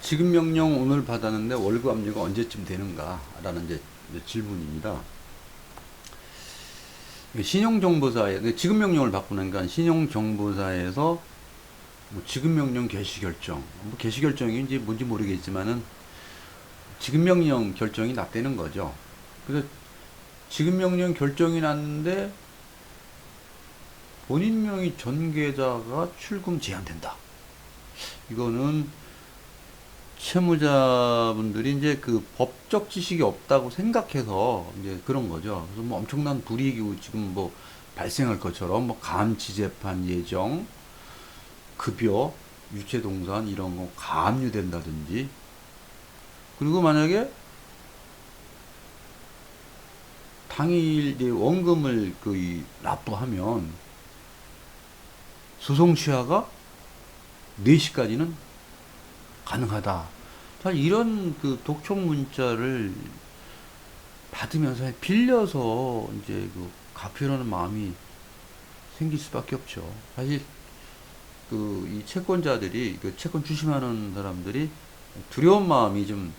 지급 명령 오늘 받았는데 월급 압류가 언제쯤 되는가? 라는 이제 질문입니다. 신용정보사에, 지급 명령을 받고 나니까 신용정보사에서 뭐 지급 명령 개시 결정, 뭐 개시 결정인지 뭔지 모르겠지만은 지급 명령 결정이 났다는 거죠. 그래서 지급 명령 결정이 났는데 본인 명의 전 계좌가 출금 제한된다. 이거는 채무자분들이 이제 그 법적 지식이 없다고 생각해서 이제 그런 거죠. 그래서 뭐 엄청난 불이익이 지금 뭐 발생할 것처럼 뭐 감치재판 예정, 급여, 유체동산 이런 거 가압류된다든지, 그리고 만약에 당일 이제 원금을 그 납부하면 소송 취하가 4시까지는 가능하다. 자, 이런 그 독촉 문자를 받으면서 빌려서 이제 그 갚으려는 마음이 생길 수밖에 없죠. 사실 그 이 채권자들이 그 채권 주심하는 사람들이 두려운 마음이 좀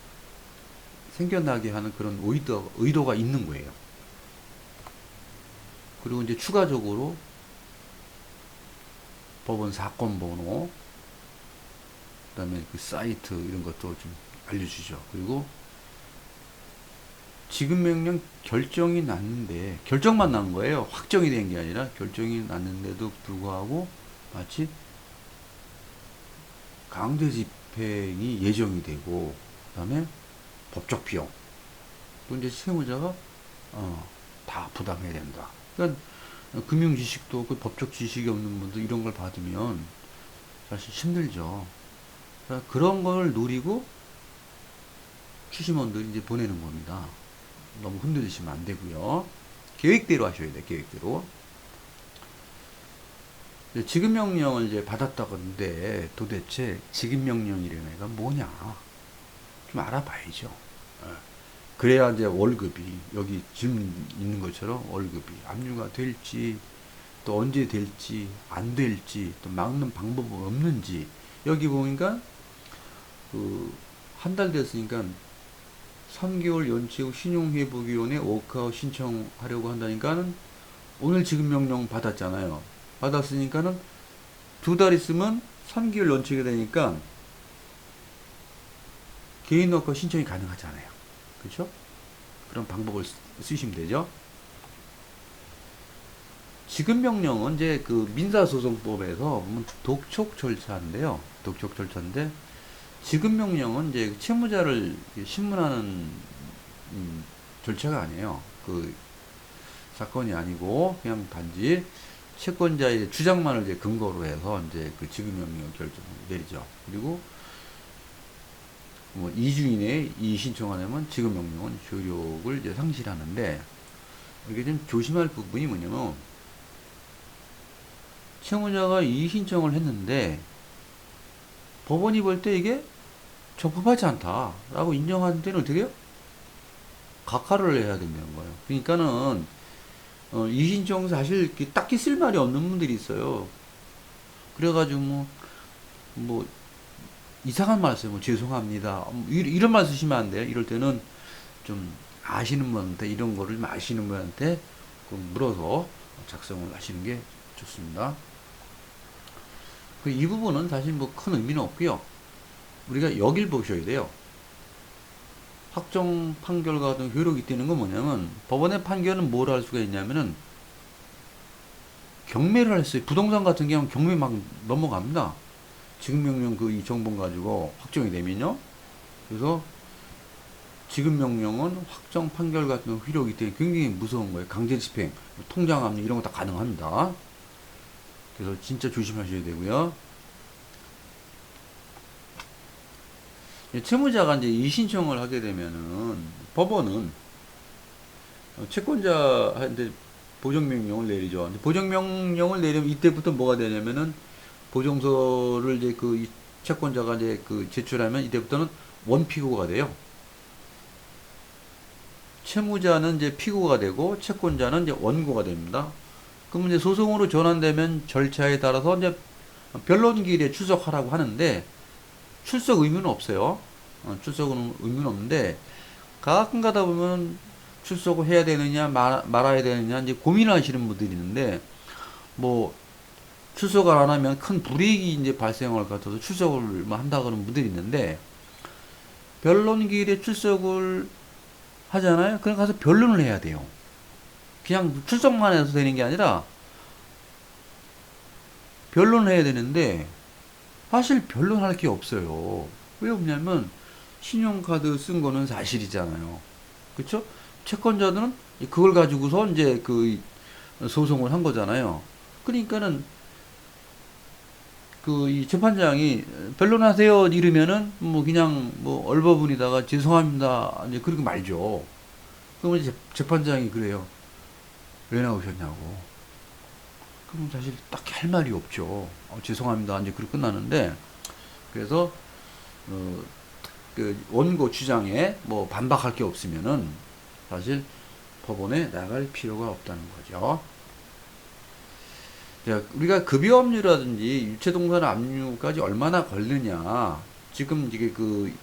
생겨나게 하는 그런 의도가 있는 거예요. 그리고 이제 추가적으로 법원 사건 번호, 그다음에 그 사이트 이런 것도 좀 알려주죠. 그리고 지급 명령 결정이 났는데 결정만 난 거예요. 확정이 된 게 아니라 결정이 났는데도 불구하고 마치 강제 집행이 예정이 되고, 그다음에 법적 비용 또 이제 채무자가 다 부담해야 된다. 그러니까 금융 지식도 그 법적 지식이 없는 분들 이런 걸 받으면 사실 힘들죠. 그러니까 그런 걸 노리고 추심원들이 이제 보내는 겁니다. 너무 흔들리시면 안 되고요. 계획대로 하셔야 돼요. 계획대로. 지급 명령을 이제 받았다건데 도대체 지급 명령이라는 애가 뭐냐? 좀 알아봐야죠. 예. 그래야 이제 월급이 여기 지금 있는 것처럼 월급이 압류가 될지, 또 언제 될지 안 될지, 또 막는 방법은 없는지. 여기 보니까 그 한 달 됐으니까 3개월 연체 후 신용회복위원회 워크아웃 신청하려고 한다니까는 오늘 지급 명령 받았잖아요. 받았으니까는 2달 있으면 3개월 연체가 되니까 개인 워크아웃 신청이 가능하잖아요. 그렇죠? 그런 방법을 쓰시면 되죠. 지급 명령은 이제 그 민사소송법에서 보면 독촉 절차인데요. 독촉 절차인데 지급 명령은 이제 채무자를 신문하는 절차가 아니에요. 그 사건이 아니고 그냥 단지 채권자의 주장만을 이제 근거로 해서 이제 그 지급 명령 결정을 내리죠. 그리고 뭐 2주 이내에 이의 신청 안 하면 지급 명령은 효력을 이제 상실하는데, 이게 좀 조심할 부분이 뭐냐면 채무자가 이의 신청을 했는데 법원이 볼 때 이게 적법하지 않다라고 인정하는 데는 어떻게 해요? 각하를 해야 된다는 거예요. 그러니까는 이의 신청 사실 딱히 쓸 말이 없는 분들이 있어요. 그래가지고 뭐 이상한 말 써요. 뭐 죄송합니다. 이런 말 쓰시면 안 돼요. 이럴 때는 좀 아시는 분한테, 이런 거를 좀 아시는 분한테 물어서 작성을 하시는 게 좋습니다. 이 부분은 사실 뭐 큰 의미는 없고요. 우리가 여길 보셔야 돼요. 확정 판결과 같은 효력이 있다는 건 뭐냐면 법원의 판결은 뭘 할 수가 있냐면은 경매를 했어요. 부동산 같은 경우는 경매 막 넘어갑니다. 지급명령 그 이 정보 가지고 확정이 되면요. 그래서 지급명령은 확정 판결 같은 효력이 있기 때문에 굉장히 무서운 거예요. 강제 집행, 통장 압류 이런 거 다 가능합니다. 그래서 진짜 조심하셔야 되고요. 채무자가 이제 이의 신청을 하게 되면은 법원은 채권자한테 보정명령을 내리죠. 보정명령을 내리면 이때부터 뭐가 되냐면은 보정서를 이제 그 채권자가 이제 그 제출하면 이때부터는 원피고가 돼요. 채무자는 이제 피고가 되고 채권자는 이제 원고가 됩니다. 그럼 이제 소송으로 전환되면 절차에 따라서 이제 변론기일에 출석하라고 하는데, 출석 의무는 없어요. 출석은 의무는 없는데 가끔 가다 보면 출석을 해야 되느냐 말아야 되느냐 이제 고민하시는 분들이 있는데 뭐 출석을 안 하면 큰 불이익이 이제 발생할 것 같아서 출석을 한다 그러는 분들이 있는데 변론기일에 출석을 하잖아요. 그럼 가서 변론을 해야 돼요. 그냥 출석만 해서 되는 게 아니라 변론을 해야 되는데 사실 변론할 게 없어요. 왜 없냐면 신용카드 쓴 거는 사실이잖아요. 그쵸? 채권자들은 그걸 가지고서 이제 그 소송을 한 거잖아요. 그러니까는 그 이 재판장이 변론하세요 이러면은 뭐 그냥 뭐 얼버무리다가 죄송합니다 이제 그렇게 말죠. 그러면 이제 재판장이 그래요. 왜 나오셨냐고. 그럼 사실 딱히 할 말이 없죠. 죄송합니다 이제 그렇게 끝나는데 그래서 그 원고 주장에 뭐 반박할 게 없으면은 사실 법원에 나갈 필요가 없다는 거죠. 우리가 급여압류라든지 유체동산 압류까지 얼마나 걸리냐. 지금 이게 그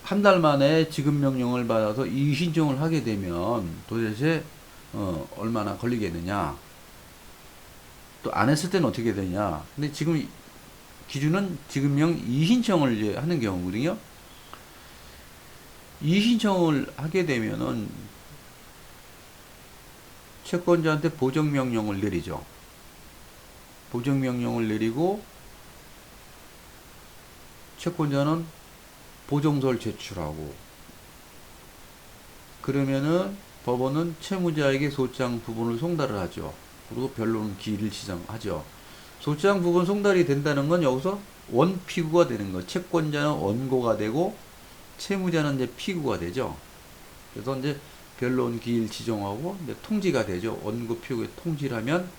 한 달 만에 지급명령을 받아서 이의 신청을 하게 되면 도대체 얼마나 걸리겠느냐. 또 안 했을 때는 어떻게 되냐. 근데 지금 기준은 지급명 이의 신청을 이제 하는 경우거든요. 이의 신청을 하게 되면은 채권자한테 보정명령을 내리죠. 보정명령을 내리고 채권자는 보정서를 제출하고 그러면은 법원은 채무자에게 소장 부분을 송달을 하죠. 그리고 변론 기일을 지정하죠. 소장 부분 송달이 된다는 건 여기서 원피구가 되는 거. 채권자는 원고가 되고 채무자는 이제 피구가 되죠. 그래서 이제 변론 기일 지정하고 이제 통지가 되죠. 원고 피고에 통지를 하면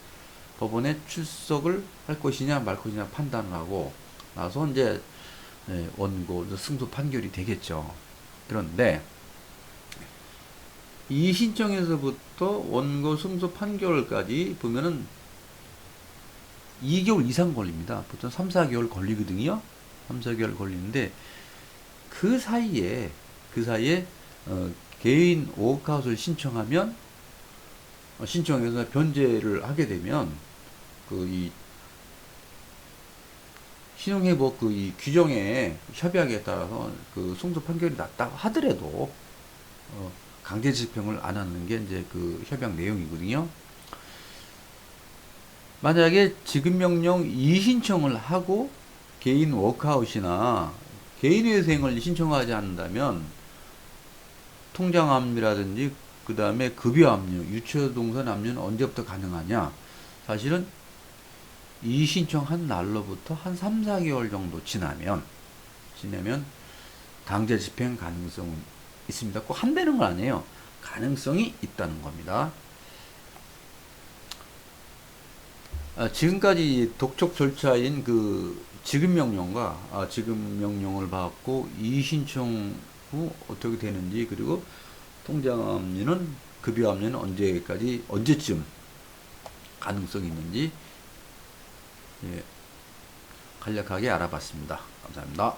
법원에 출석을 할 것이냐 말 것이냐 판단을 하고 나서 이제 원고 승소 판결이 되겠죠. 그런데 이 신청에서부터 원고 승소 판결까지 보면은 2개월 이상 걸립니다. 보통 3, 4개월 걸리거든요. 3, 4개월 걸리는데 그 사이에 개인 워크아웃을 신청하면 신청해서 변제를 하게 되면 그 이 신용회복 그 이 규정에 협약에 따라서 그 승소 판결이 났다고 하더라도 강제 집행을 안 하는 게 이제 그 협약 내용이거든요. 만약에 지급명령 이의 신청을 하고 개인 워크아웃이나 개인회생을 신청하지 않는다면 통장압류라든지 그 다음에 급여압류, 유체동산 압류는 언제부터 가능하냐? 사실은 이의 신청한 날로부터 한 3, 4개월 정도 지나면 강제 집행 가능성은 있습니다. 꼭 한다는 건 아니에요. 가능성이 있다는 겁니다. 지금까지 독촉 절차인 그 지급명령과 지급명령을 받고 이의 신청 후 어떻게 되는지 그리고 통장압류는 급여압류는 언제쯤 가능성이 있는지 간략하게 알아봤습니다. 감사합니다.